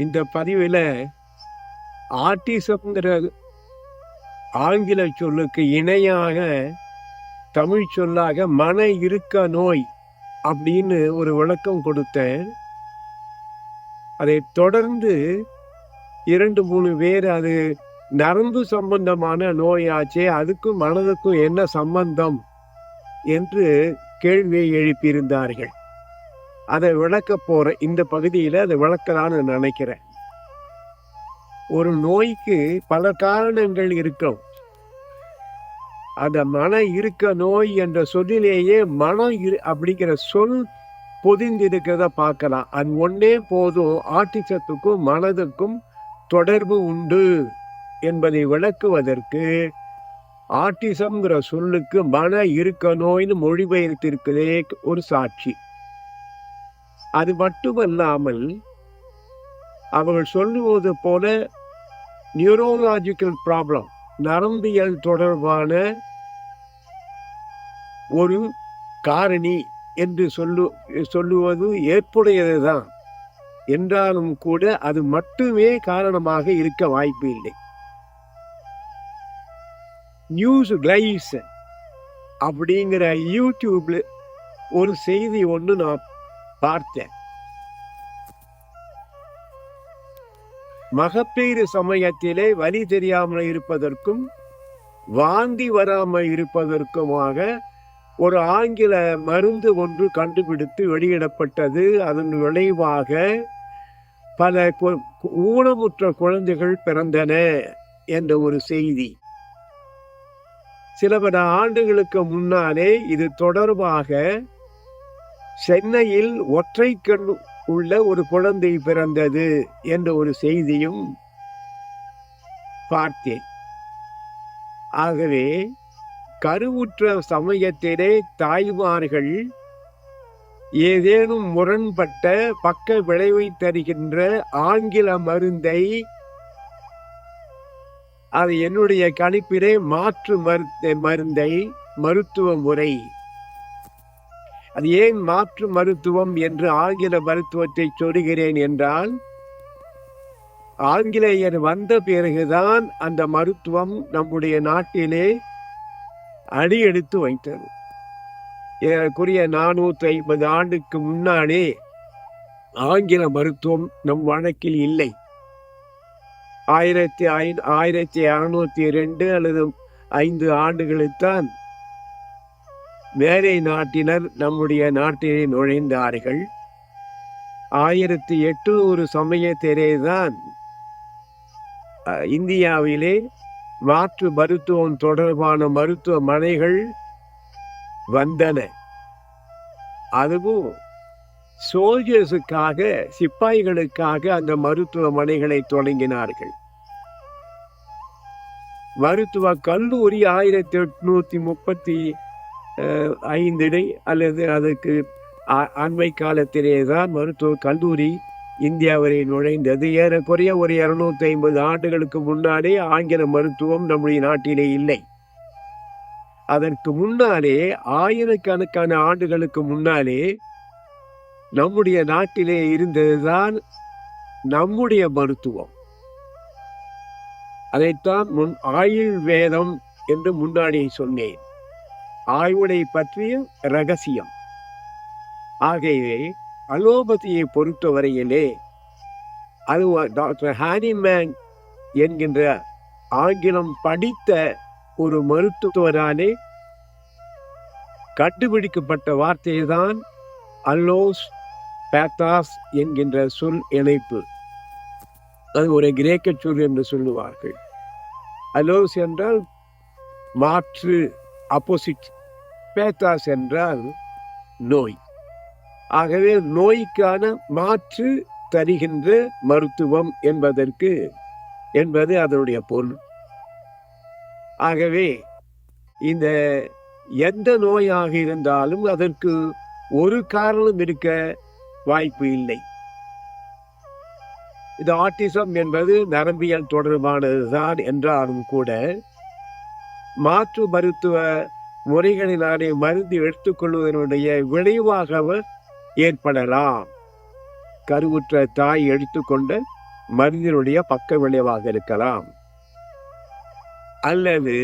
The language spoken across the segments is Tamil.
இந்த பதிவில் ஆட்டிசம்ங்கிற ஆங்கில சொல்லுக்கு இணையாக தமிழ் சொல்லாக மன இருக்க நோய் அப்படின்னு ஒரு விளக்கம் கொடுத்தேன். அதை தொடர்ந்து 2-3 பேர் அது நரம்பு சம்பந்தமான நோயாச்சே, அதுக்கும் மனதுக்கும் என்ன சம்பந்தம் என்று கேள்வியை எழுப்பியிருந்தார்கள். அதை விளக்க போற இந்த பகுதியில் அதை விளக்கலான்னு நினைக்கிறேன். ஒரு நோய்க்கு பல காரணங்கள் இருக்கும். அந்த மன இருக்க நோய் என்ற சொல்லிலேயே மனம் அப்படிங்கிற சொல் பொதிந்திருக்கிறத பார்க்கலாம். அது ஒன்னே போதும் ஆட்டிசத்துக்கும் மனதுக்கும் தொடர்பு உண்டு என்பதை விளக்குவதற்கு ஆட்டிசம்ங்கிற சொல்லுக்கு மன இருக்க நோய்னு மொழிபெயர்த்திருக்கிறதே ஒரு சாட்சி. அது மட்டுமல்லாமல் அவர்கள் சொல்லுவது போல நியூரோலாஜிக்கல் ப்ராப்ளம், நரம்பியல் தொடர்பான ஒரு காரணி என்று சொல்லுவது ஏற்புடையதுதான். என்றாலும் கூட அது மட்டுமே காரணமாக இருக்க வாய்ப்பு இல்லை. நியூஸ் கிளைஸ் அப்படிங்கிற யூடியூப்ல ஒரு செய்தி ஒன்று நான் பார்த்தேன். மகப்பேறு சமயத்திலே வலி தெரியாமல் இருப்பதற்கும் வாந்தி வராமல் இருப்பதற்குமாக ஒரு ஆங்கில மருந்து ஒன்று கண்டுபிடித்து வெளியிடப்பட்டது. அதன் விளைவாக பல ஊனமுற்ற குழந்தைகள் பிறந்தன என்ற ஒரு செய்தி. சில பல ஆண்டுகளுக்கு முன்னாலே இது தொடர்பாக சென்னையில் ஒற்றை கண் உள்ள ஒரு குழந்தை பிறந்தது என்ற ஒரு செய்தியும் பார்த்தேன். ஆகவே கருவுற்ற சமயத்திலே தாய்மார்கள் ஏதேனும் முரண்பட்ட பக்க விளைவை தருகின்ற ஆங்கில மருந்தை, அது என்னுடைய கணிப்பிலே மாற்று மருந்தை, மருத்துவ முறை, அது ஏன் மாற்று மருத்துவம் என்று ஆங்கில மருத்துவத்தை சொல்கிறேன் என்றால், ஆங்கிலேயர் வந்த பிறகுதான் அந்த மருத்துவம் நம்முடைய நாட்டிலே அடியெடுத்து வைத்தது. ஏறக்குறைய 450 ஆண்டுக்கு முன்னாலே ஆங்கில மருத்துவம் நம் வழக்கில் இல்லை. 1602 அல்லது 5 ஆண்டுகளில்தான் மேலை நாட்டினர் நம்முடைய நாட்டிலே நுழைந்தார்கள். 1800 சமயத்திலேதான் இந்தியாவிலே மாற்று மருத்துவம் தொடர்பான மருத்துவமனைகள் வந்தன. அதுவும் சோல்ஜர்ஸுக்காக, சிப்பாய்களுக்காக அந்த மருத்துவமனைகளை தொடங்கினார்கள். மருத்துவ கல்லூரி 1835 அல்லது அதுக்கு அண்மை காலத்திலேதான் மருத்துவ கல்லூரி இந்தியாவிலே நுழைந்தது. ஏறக்குறைய ஒரு 250 ஆண்டுகளுக்கு முன்னாலே ஆங்கில மருத்துவம் நம்முடைய நாட்டிலே இல்லை. அதற்கு முன்னாலே ஆயிரக்கணக்கான ஆண்டுகளுக்கு முன்னாலே நம்முடைய நாட்டிலே இருந்ததுதான் நம்முடைய மருத்துவம். அதைத்தான் ஆயுள் வேதம் என்று முன்னாடி சொன்னேன். ஆயுளை பற்றிய ரகசியம். ஆகவே அலோபதியை பொறுத்தவரையிலே அது டாக்டர் ஹானிமேன் என்கின்ற ஆங்கிலம் படித்த ஒரு மருத்துவராலே கண்டுபிடிக்கப்பட்ட வார்த்தைதான் அல்லோஸ் பேத்தாஸ் என்கின்ற சொல் இணைப்பு. அது ஒரு கிரேக்க சொல் என்று சொல்லுவார்கள். அலோஸ் என்றால் மாற்று, ஆப்போசிட். பேத்தாஸ் என்றால் நோய். ஆகவே நோய்க்கான மாற்று தருகின்ற மருத்துவம் என்பது அதனுடைய பொருள். ஆகவே இந்த எந்த நோயாக இருந்தாலும் அதற்கு ஒரு காரணம் இருக்க வாய்ப்பு இல்லை. இது ஆட்டிசம் என்பது நரம்பியல் தொடர்பானதுதான் என்றாலும் கூட மாற்று மருத்துவ முறைகளினாலே மருந்து எடுத்துக்கொள்வதனுடைய விளைவாக ஏற்படலாம். கருவுற்ற தாய் எடுத்துக்கொண்ட மருந்தினுடைய பக்க விளைவாக இருக்கலாம். அல்லது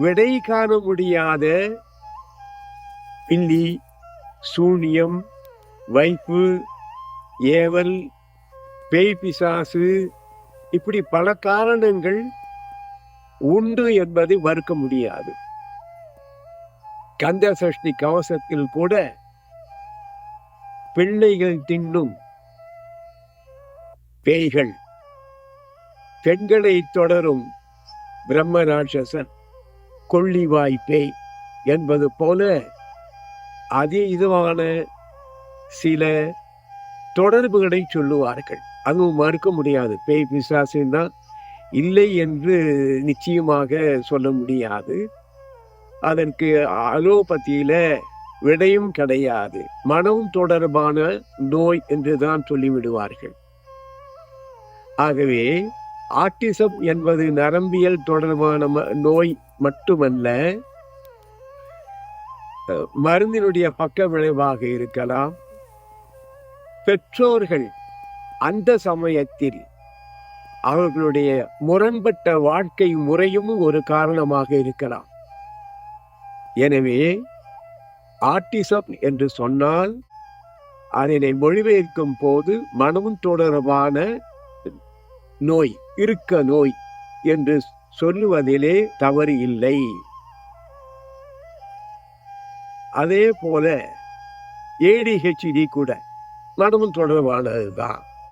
விடை காண முடியாத பில்லி, சூனியம், வைப்பு, ஏவல், பேய் பிசாசு, இப்படி பல காரணங்கள் உண்டு என்பதை மறுக்க முடியாது. கந்த சஷ்டி கவசத்தில் கூட பிள்ளைகள் தின்னும் பேய்கள், பெண்களை தொடரும் பிரம்ம ராட்சசன், கொள்ளிவாய் பேய் என்பது போல அதீதமான சில தொடர்புகளை சொல்லுவார்கள். அதுவும் மறுக்க முடியாது. பேய் பிசாசுன்னா இல்லை என்று நிச்சயமாக சொல்ல முடியாது. அதற்கு அலோபதியில விடையும் கிடையாது. மனம் தொடர்பான நோய் என்றுதான் சொல்லிவிடுவார்கள். ஆகவே ஆட்டிசம் என்பது நரம்பியல் தொடர்பான நோய் மட்டுமல்ல, மருந்தினுடைய பக்க விளைவாக இருக்கலாம். பெற்றோர்கள் அந்த சமயத்தில் அவர்களுடைய முரண்பட்ட வாழ்க்கை முறையும் ஒரு காரணமாக இருக்கலாம். எனவே ஆட்டிசம் என்று சொன்னால் அதனை மொழிபெயர்க்கும் போது மனம் தொடர்பான நோய், இருக்க நோய் என்று சொல்லுவதிலே தவறு இல்லை. அதே போல ADHD கூட மனம் தொடர்பானதுதான்.